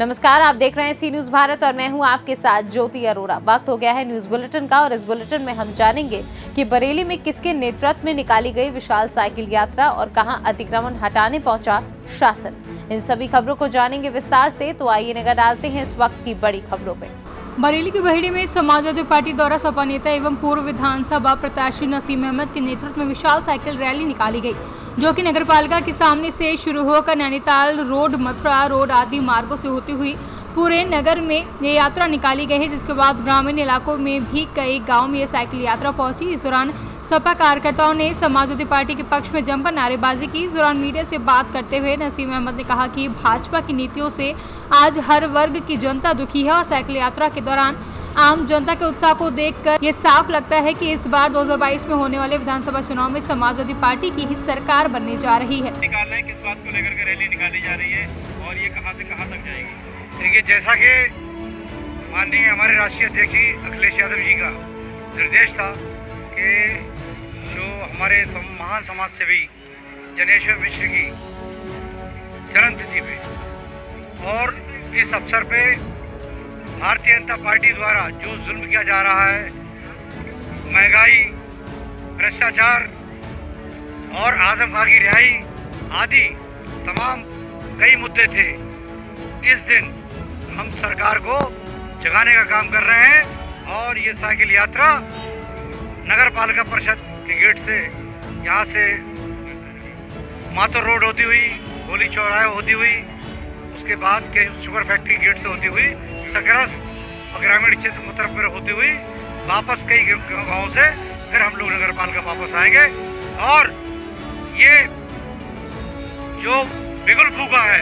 नमस्कार, आप देख रहे हैं सी न्यूज भारत और मैं हूं आपके साथ ज्योति अरोड़ा। वक्त हो गया है न्यूज बुलेटिन का और इस बुलेटिन में हम जानेंगे कि बरेली में किसके नेतृत्व में निकाली गई विशाल साइकिल यात्रा और कहां अतिक्रमण हटाने पहुंचा शासन। इन सभी खबरों को जानेंगे विस्तार से, तो आइए नजर डालते हैं इस वक्त की बड़ी खबरों पे। बरेली के बहेड़ी में समाजवादी पार्टी द्वारा सपा नेता एवं पूर्व विधानसभा प्रत्याशी नसीम अहमद के नेतृत्व में विशाल साइकिल रैली निकाली गई, जो कि नगरपालिका के सामने से शुरू होकर नैनीताल रोड, मथुरा रोड आदि मार्गों से होती हुई पूरे नगर में ये यात्रा निकाली गई है। जिसके बाद ग्रामीण इलाकों में भी कई गांव में ये साइकिल यात्रा पहुंची। इस दौरान सपा कार्यकर्ताओं ने समाजवादी पार्टी के पक्ष में जमकर नारेबाजी की। इस दौरान मीडिया से बात करते हुए नसीम अहमद ने कहा कि भाजपा की नीतियों से आज हर वर्ग की जनता दुखी है और साइकिल यात्रा के दौरान आम जनता के उत्साह को देखकर ये साफ लगता है कि इस बार 2022 में होने वाले विधानसभा चुनाव में समाजवादी पार्टी की ही सरकार बनने जा रही है। निकालना है, किस बात को लेकर के रैली निकाली जा रही है और ये कहां से कहां तक जाएगी। देखिए, जैसा कि माननीय हमारे राष्ट्रीय अध्यक्ष अखिलेश यादव जी का निर्देश था कि जो हमारे महान समाज सेवी जनेश्वर मिश्र की जन्मतिथि पे और इस अवसर पे भारतीय जनता पार्टी द्वारा जो जुल्म किया जा रहा है, महंगाई, भ्रष्टाचार और आजम खां की रिहाई आदि तमाम कई मुद्दे थे। इस दिन हम सरकार को जगाने का काम कर रहे हैं और ये साइकिल यात्रा नगर पालिका परिषद के गेट से यहाँ से माथुर रोड होती हुई, गोली चौराहे होती हुई, उसके बाद के शुगर फैक्ट्री गेट से होती हुई सकरस और ग्रामीण क्षेत्र मुतरफ होती हुई वापस कई गांवों से फिर हम लोग नगर पालिका वापस आएंगे। और ये जो बिगुल फूका है,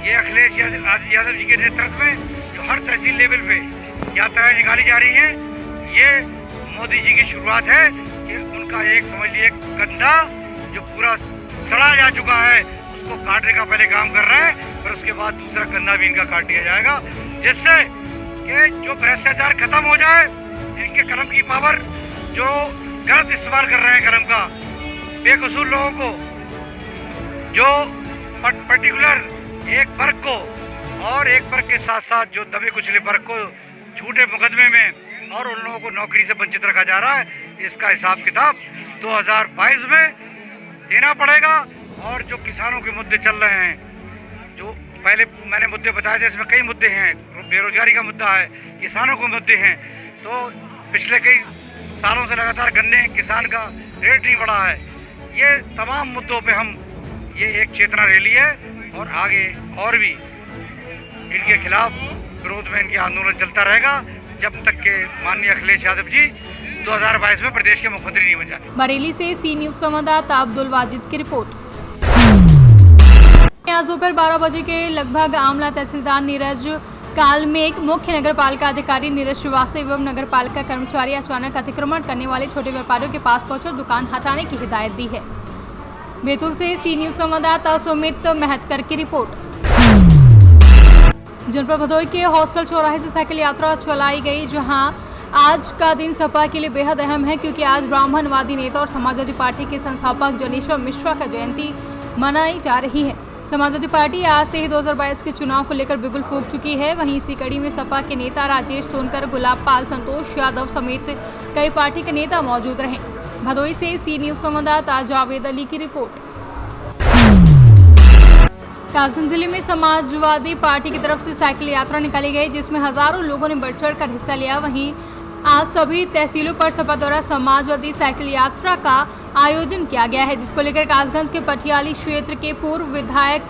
ये अखिलेश यादव जी के नेतृत्व में जो हर तहसील लेवल पे यात्राएं निकाली जा रही हैं, ये मोदी जी की शुरुआत है कि उनका एक समझ लीजिए कंधा जो पूरा सड़ा जा चुका है उसको काटने का पहले काम कर रहे हैं, और उसके बाद दूसरा कंधा भी इनका काट दिया जाएगा, जिससे कि जो भ्रष्टाचार खत्म हो जाए। इनके कलम की पावर जो गलत इस्तेमाल कर रहे हैं कलम का, बेकसूर लोगों को, जो पर्टिकुलर एक वर्ग को और एक वर्ग के साथ साथ जो दबे कुचले वर्ग को झूठे मुकदमे में और उन लोगों को नौकरी से वंचित रखा जा रहा है, इसका हिसाब किताब 2022 में देना पड़ेगा। और जो किसानों के मुद्दे चल रहे हैं, जो पहले मैंने मुद्दे बताए थे, इसमें कई मुद्दे हैं। बेरोजगारी का मुद्दा है, किसानों के मुद्दे हैं। तो पिछले कई सालों से लगातार गन्ने किसान का रेट नहीं बढ़ा है। ये तमाम मुद्दों पे हम ये एक चेतना रैली है और आगे और भी इनके खिलाफ विरोध में इनके आंदोलन चलता रहेगा जब तक के माननीय अखिलेश यादव जी 2022 में प्रदेश के मुख्यमंत्री नहीं बन जाते। बरेली से सी न्यूज संवाददाता अब्दुल वाजिद की रिपोर्ट। आज दोपहर 12 बजे के लगभग आमला तहसीलदार नीरज कालमेघ, मुख्य नगर पालिका अधिकारी नीरज श्रीवास्तव एवं नगर पालिका कर्मचारी अचानक अतिक्रमण करने वाले छोटे व्यापारियों के पास पहुंचकर दुकान हटाने की हिदायत दी है। बैतूल से सी न्यूज संवाददाता सुमित महतकर की रिपोर्ट। जनपद भदोही के हॉस्टल चौराहे से साइकिल यात्रा चलाई गई, जहां आज का दिन सपा के लिए बेहद अहम है, क्योंकि आज ब्राह्मणवादी नेता और समाजवादी पार्टी के संस्थापक जनेश्वर मिश्रा का जयंती मनाई जा रही है। समाजवादी पार्टी आज से ही 2022 के चुनाव को लेकर बिगुल फूंक चुकी है। वहीं इसी कड़ी में सपा के नेता राजेश सोनकर, गुलाब पाल, संतोष यादव समेत कई पार्टी के नेता मौजूद रहे। भदोही से सी न्यूज संवाददाता जावेद अली की रिपोर्ट। कासगंज जिले में समाजवादी पार्टी की तरफ से साइकिल यात्रा निकाली गई, जिसमें हजारों लोगों ने बढ़ चढ़ कर हिस्सा लिया। वहीं आज सभी तहसीलों पर सपा द्वारा समाजवादी साइकिल यात्रा का आयोजन किया गया है, जिसको लेकर कासगंज के पटियाली क्षेत्र के पूर्व विधायक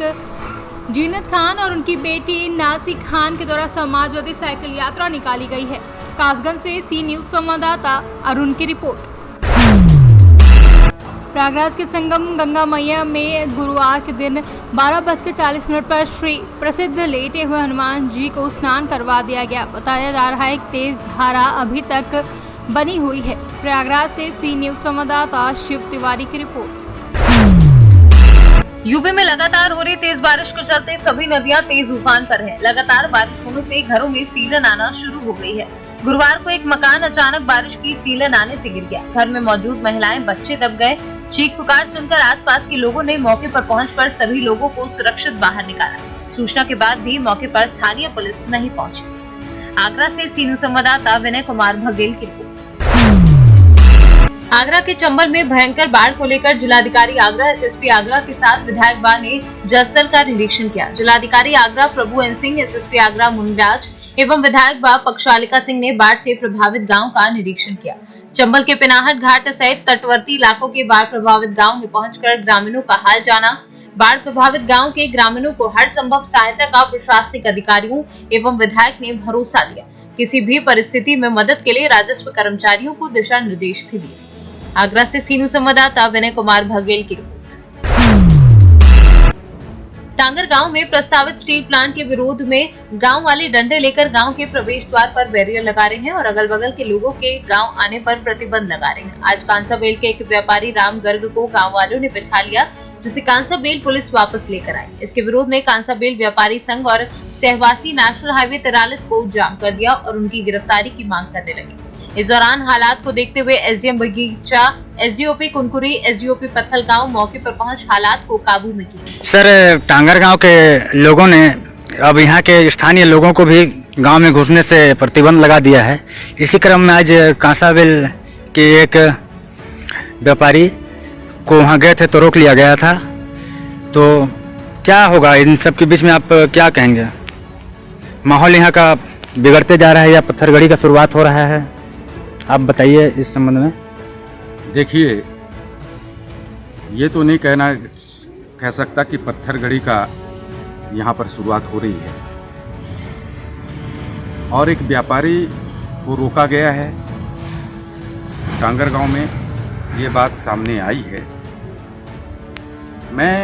जीनत खान और उनकी बेटी नासी खान के द्वारा समाजवादी साइकिल यात्रा निकाली गई है। कासगंज से सी न्यूज संवाददाता अरुण की रिपोर्ट। प्रयागराज के संगम गंगा मैया में गुरुवार के दिन 12:40 पर श्री प्रसिद्ध लेटे हुए हनुमान जी को स्नान करवा दिया गया। बताया जा रहा है कि तेज धारा अभी तक बनी हुई है। प्रयागराज से सी न्यूज संवाददाता शिव तिवारी की रिपोर्ट। यूपी में लगातार हो रही तेज बारिश के चलते सभी नदियां तेज उफान पर हैं। लगातार बारिश होने से घरों में सीलन आना शुरू हो गई है। गुरुवार को एक मकान अचानक बारिश की सीलन आने से गिर गया। घर में मौजूद महिलाएं, बच्चे दब गए। चीख पुकार सुनकर आसपास के लोगों ने मौके पर पहुंचकर सभी लोगों को सुरक्षित बाहर निकाला। सूचना के बाद भी मौके पर स्थानीय पुलिस नहीं पहुंची। आगरा से सी न्यूज संवाददाता विनय कुमार बघेल की रिपोर्ट। आगरा के चंबल में भयंकर बाढ़ को लेकर जिलाधिकारी आगरा, एसएसपी आगरा के साथ विधायक बा ने जलस्तर का निरीक्षण किया। जिलाधिकारी आगरा प्रभु एन सिंह, एसएसपी आगरा मुनिराज एवं विधायक बा पक्षालिका सिंह ने बाढ़ से प्रभावित गांव का निरीक्षण किया। चंबल के पिनाहट घाट सहित तटवर्ती इलाकों के बाढ़ प्रभावित गांव में पहुंचकर ग्रामीणों का हाल जाना। बाढ़ प्रभावित गांव के ग्रामीणों को हर संभव सहायता का प्रशासनिक अधिकारियों एवं विधायक ने भरोसा दिया। किसी भी परिस्थिति में मदद के लिए राजस्व कर्मचारियों को दिशा निर्देश भी दिए। आगरा से सी न्यूज संवाददाता विनय कुमार बघेल की रिपोर्ट। टांगर गांव में प्रस्तावित स्टील प्लांट के विरोध में गांव वाले डंडे लेकर गांव के प्रवेश द्वार पर बैरियर लगा रहे हैं और अगल बगल के लोगों के गांव आने पर प्रतिबंध लगा रहे हैं। आज कांसाबेल के एक व्यापारी राम गर्ग को गांव वालों ने बिछा लिया, जिसे कांसाबेल पुलिस वापस लेकर आई। इसके विरोध में कांसाबेल व्यापारी संघ और सहवासी नेशनल हाईवे 43 को जाम कर दिया और उनकी गिरफ्तारी की मांग करने लगे। इस दौरान हालात को देखते हुए एसडीएम बगीचा, एसडीओपी कुनकुरी, एसडीओपी पत्थलगांव मौके पर पहुंच हालात को काबू में किया। सर, टांगर गांव के लोगों ने अब यहाँ के स्थानीय लोगों को भी गांव में घुसने से प्रतिबंध लगा दिया है। इसी क्रम में आज कांसाबेल के एक व्यापारी को वहाँ गए थे तो रोक लिया गया था। तो क्या होगा इन सब के बीच में, आप क्या कहेंगे? माहौल यहाँ का बिगड़ते जा रहा है या पत्थरगड़ी का शुरुआत हो रहा है? आप बताइए इस संबंध में। देखिए, ये तो नहीं कह सकता कि पत्थरगड़ी का यहाँ पर शुरुआत हो रही है और एक व्यापारी को रोका गया है। टांगर गांव में ये बात सामने आई है। मैं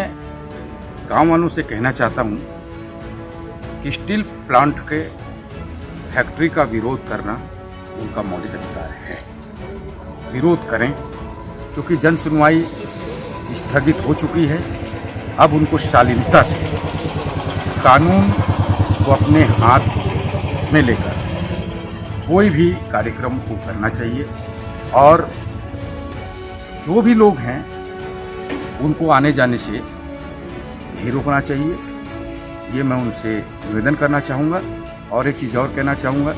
गांव वालों से कहना चाहता हूँ कि स्टील प्लांट के फैक्ट्री का विरोध करना उनका मौलिक अधिकार है। विरोध करें, क्योंकि जन सुनवाई स्थगित हो चुकी है। अब उनको शालीनता से कानून को अपने हाथ में लेकर कोई भी कार्यक्रम को करना चाहिए और जो भी लोग हैं उनको आने जाने से नहीं रोकना चाहिए। ये मैं उनसे निवेदन करना चाहूँगा। और एक चीज़ और कहना चाहूँगा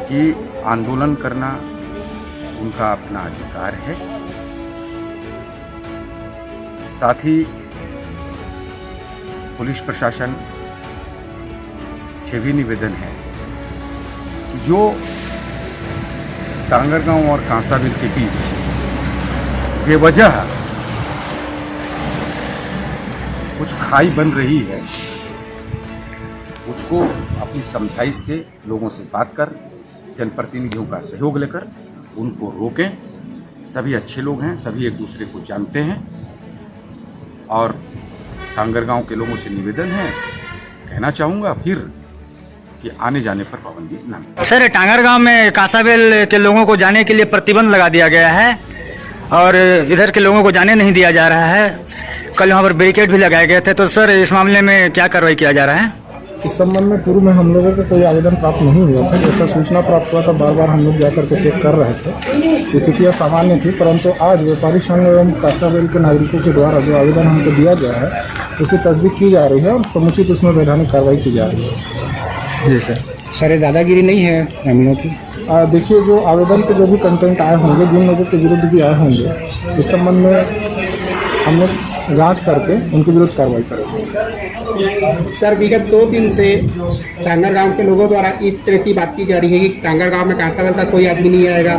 कि आंदोलन करना उनका अपना अधिकार है। साथ ही पुलिस प्रशासन से भी निवेदन है कि जो टांगर गांव और कांसाबेल के बीच बेवजह कुछ खाई बन रही है, उसको अपनी समझाइश से लोगों से बात कर, जनप्रतिनिधियों का सहयोग लेकर उनको रोकें। सभी अच्छे लोग हैं, सभी एक दूसरे को जानते हैं और टांगर गांव के लोगों से निवेदन है, कहना चाहूँगा फिर कि आने जाने पर पाबंदी न। सर, टांगर गांव में कांसाबेल के लोगों को जाने के लिए प्रतिबंध लगा दिया गया है और इधर के लोगों को जाने नहीं दिया जा रहा है। कल यहाँ पर बैरिकेड भी लगाए गए थे। तो सर, इस मामले में क्या कार्रवाई किया जा रहा है? इस संबंध में पूर्व में हम लोगों को कोई आवेदन प्राप्त नहीं हुआ था। जैसा सूचना प्राप्त हुआ था बार बार हम लोग जाकर के चेक कर रहे थे। स्थितियाँ सामान्य थी, परंतु आज व्यापारी संघ एवं कांसाबेल के नागरिकों के द्वारा जो आवेदन हमको दिया गया है उसकी तस्दीक की जा रही है और समुचित उसमें वैधानिक कार्रवाई की जा रही है। जी सर, दादागिरी नहीं है ग्रामीणों की? देखिए, जो आवेदन के जो भी कंटेंट आए होंगे, जिन लोगों के विरुद्ध भी आए होंगे, इस संबंध में हम लोग जांच करके उनके विरुद्ध कार्रवाई करेंगे। सर, विगत 2 दिन से टांगर गांव के लोगों द्वारा इस तरह की बात की जा रही है कि टांगर गांव में कांसाबेल का कोई आदमी नहीं आएगा,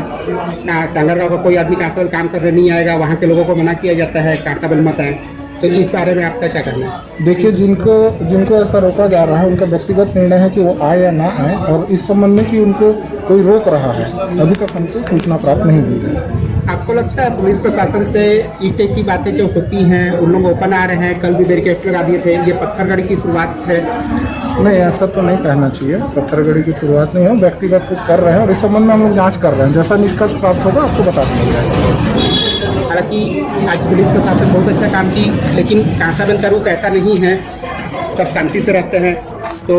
टांगर गांव का कोई आदमी कांसाबेल काम करने नहीं आएगा, वहाँ के लोगों को मना किया जाता है कांसाबेल मत आए। तो इस बारे में आपका क्या कहना है? देखिए, जिनको ऐसा रोका जा रहा है उनका व्यक्तिगत निर्णय है कि वो आए या ना आए, और इस संबंध में कि उनको कोई रोक रहा है अभी तक हमको सूचना प्राप्त नहीं हुई है। आपको लगता है पुलिस प्रशासन से इस टाइप की बातें जो होती हैं, उन लोग ओपन आ रहे हैं, कल भी बैरिकेड लगा दिए थे, ये पत्थरगड़ी की शुरुआत है? नहीं, ऐसा तो नहीं कहना चाहिए। पत्थरगड़ी की शुरुआत नहीं है, व्यक्तिगत कुछ कर रहे हैं और इस संबंध में हम लोग जाँच कर रहे हैं। जैसा निष्कर्ष प्राप्त होगा आपको बता दिया जाएगा। हालांकि आज पुलिस प्रशासन बहुत अच्छा काम की, लेकिन कांसाबेल का रुख ऐसा नहीं है, सब शांति से रहते हैं। तो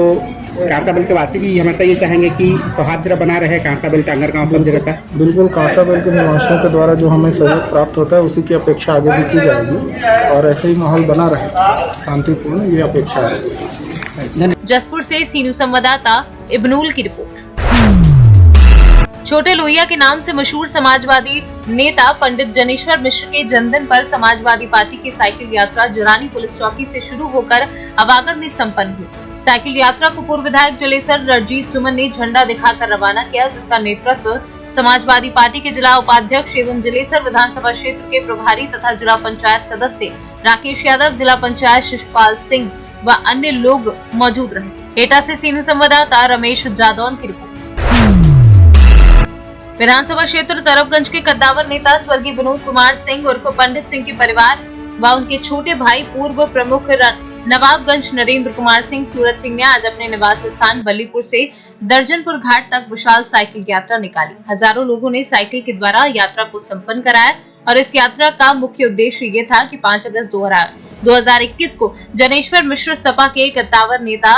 कांसाबेल के वासी भी हमेशा ये चाहेंगे कि सौहार्द बना रहे कांसाबेल टांगर गाँव सब जगह का। बिल्कुल कांसाबेल के निवासियों के द्वारा जो हमें सहयोग प्राप्त होता है उसी की अपेक्षा आगे भी की जाएगी और ऐसे ही माहौल बना रहे शांतिपूर्ण, ये अपेक्षा है। जसपुर से सीनू संवाददाता इब्नुल की रिपोर्ट। छोटे लोहिया के नाम से मशहूर समाजवादी नेता पंडित जनेश्वर मिश्र के जन्मदिन पर समाजवादी पार्टी की साइकिल यात्रा जुरानी पुलिस चौकी से शुरू होकर अवागढ़ में संपन्न हुई। साइकिल यात्रा को पूर्व विधायक जलेसर रणजीत सुमन ने झंडा दिखाकर रवाना किया, जिसका नेतृत्व समाजवादी पार्टी के जिला उपाध्यक्ष एवं जलेसर विधानसभा क्षेत्र के प्रभारी तथा जिला पंचायत सदस्य राकेश यादव, जिला पंचायत शिशुपाल सिंह व अन्य लोग मौजूद रहे। एटा से सीनू संवाददाता रमेश जादौन की रिपोर्ट। विधानसभा क्षेत्र तरफगंज के कद्दावर नेता स्वर्गीय विनोद कुमार सिंह उर्फ पंडित सिंह के परिवार व उनके छोटे भाई पूर्व प्रमुख नवाबगंज नरेंद्र कुमार सिंह सूरज सिंह ने आज अपने निवास स्थान बल्लीपुर से दर्जनपुर घाट तक विशाल साइकिल यात्रा निकाली। हजारों लोगों ने साइकिल के द्वारा यात्रा को संपन्न कराया और इस यात्रा का मुख्य उद्देश्य ये था कि 5 अगस्त 2021 को जनेश्वर मिश्र सपा के कद्दावर नेता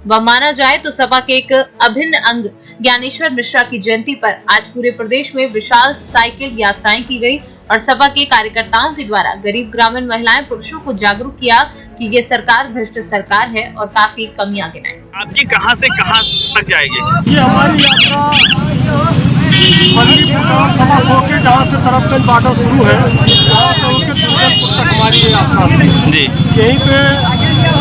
व माना जाए तो सपा के एक अभिन्न अंग ज्ञानेश्वर मिश्रा की जयंती पर आज पूरे प्रदेश में विशाल साइकिल यात्राएं की गई और सपा के कार्यकर्ताओं के द्वारा गरीब ग्रामीण महिलाएं पुरुषों को जागरूक किया कि ये सरकार भ्रष्ट सरकार है और काफी कमियां गिनाई। आपकी कहां से कहां तक जाएगी? ये हमारी यात्रा बल्लीपुर ग्राम सभा से होकर जहाँ से तरफगंज बॉर्डर शुरू है वहाँ से होकर दुर्गनपुर तक हमारी ये यात्रा थी। जी। यहीं पे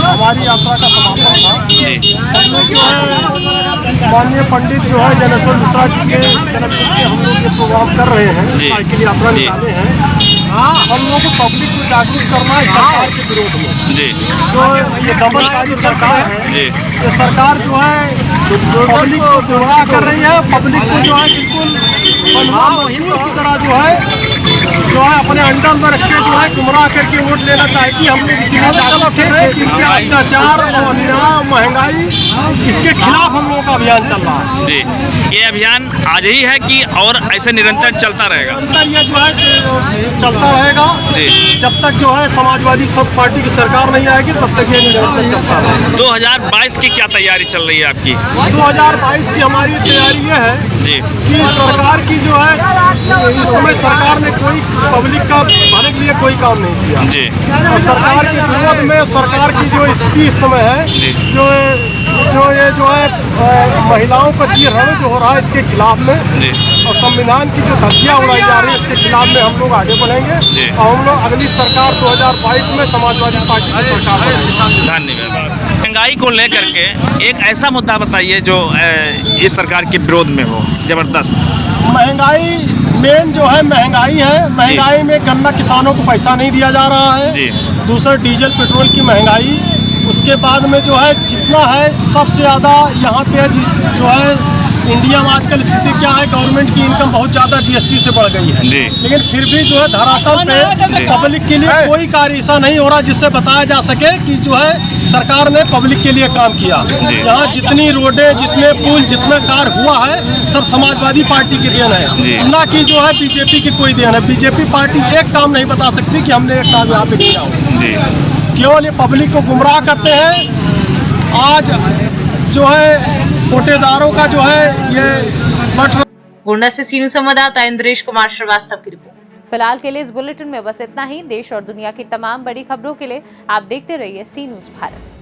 हमारी यात्रा का समापन था। जी। हम लोग जो है माननीय पंडित जो है जनेश्वर मिश्रा जी के जन्मदिन के हम लोग ये प्रोग्राम कर रहे हैं, साइकिल यात्रा निकाले हैं। हम लोग को पब्लिक को जागरूक करना है सरकार के विरोध में। जी। जो ये दमनकारी सरकार है, जी। ये सरकार जो है पब्लिक को गुमराह कर रही है। पब्लिक को जो है बिल्कुल मजदूर की तरह जो है अपने अंडर में रख के जो है गुमराह करके वोट लेना चाहती है। हम लोग इसी में जागरूक है कि अत्याचार और अन्याय महंगाई इसके खिलाफ हम लोगों का अभियान चल रहा है। जी। ये अभियान आज ही है कि और ऐसे निरंतर चलता रहेगा? ये जो है चलता रहेगा। जी। जब तक जो है समाजवादी पार्टी की सरकार नहीं आएगी तब तक ये निरंतर चलता रहेगा। 2022 की क्या तैयारी चल रही है आपकी? 2022 की हमारी तैयारी ये है जी कि सरकार की जो है इस समय सरकार ने कोई पब्लिक का भले के लिए कोई काम नहीं किया। जी। और सरकार के विरोध में सरकार की जो स्थिति इस समय है, जो ये जो है महिलाओं का चीरहरण जो हो रहा है इसके खिलाफ में और संविधान की जो धज्जियां उड़ाई जा रही है इसके खिलाफ में हम लोग आगे बढ़ेंगे और हम लोग अगली सरकार 2022 में समाजवादी पार्टी की सरकार बनाएंगे। धन्यवाद। महंगाई को लेकर के एक ऐसा मुद्दा बताइए जो इस सरकार के विरोध में हो जबरदस्त। महंगाई मेन जो है महंगाई है। महंगाई में गन्ना किसानों को पैसा नहीं दिया जा रहा है। दूसरा डीजल पेट्रोल की महंगाई, उसके बाद में जो है जितना है सबसे ज़्यादा यहाँ पे जो है इंडिया में आजकल स्थिति क्या है, गवर्नमेंट की इनकम बहुत ज़्यादा जीएसटी से बढ़ गई है। लेकिन फिर भी जो है धरातल पे पब्लिक के लिए कोई कार्य ऐसा नहीं हो रहा जिससे बताया जा सके कि जो है सरकार ने पब्लिक के लिए काम किया। यहाँ जितनी रोडें, जितने पुल, जितना कार्य हुआ है सब समाजवादी पार्टी की देन है, ना कि जो है बीजेपी की कोई देन है। बीजेपी पार्टी एक काम नहीं बता सकती कि हमने एक काम यहाँ पे किया हो। केवल ये पब्लिक को गुमराह करते हैं। आज जो है कोटेदारों का जो है ये गोंडा से सीनू संवाददाता इंद्रेश कुमार श्रीवास्तव की रिपोर्ट। फिलहाल के लिए इस बुलेटिन में बस इतना ही। देश और दुनिया की तमाम बड़ी खबरों के लिए आप देखते रहिए सी न्यूज़ भारत।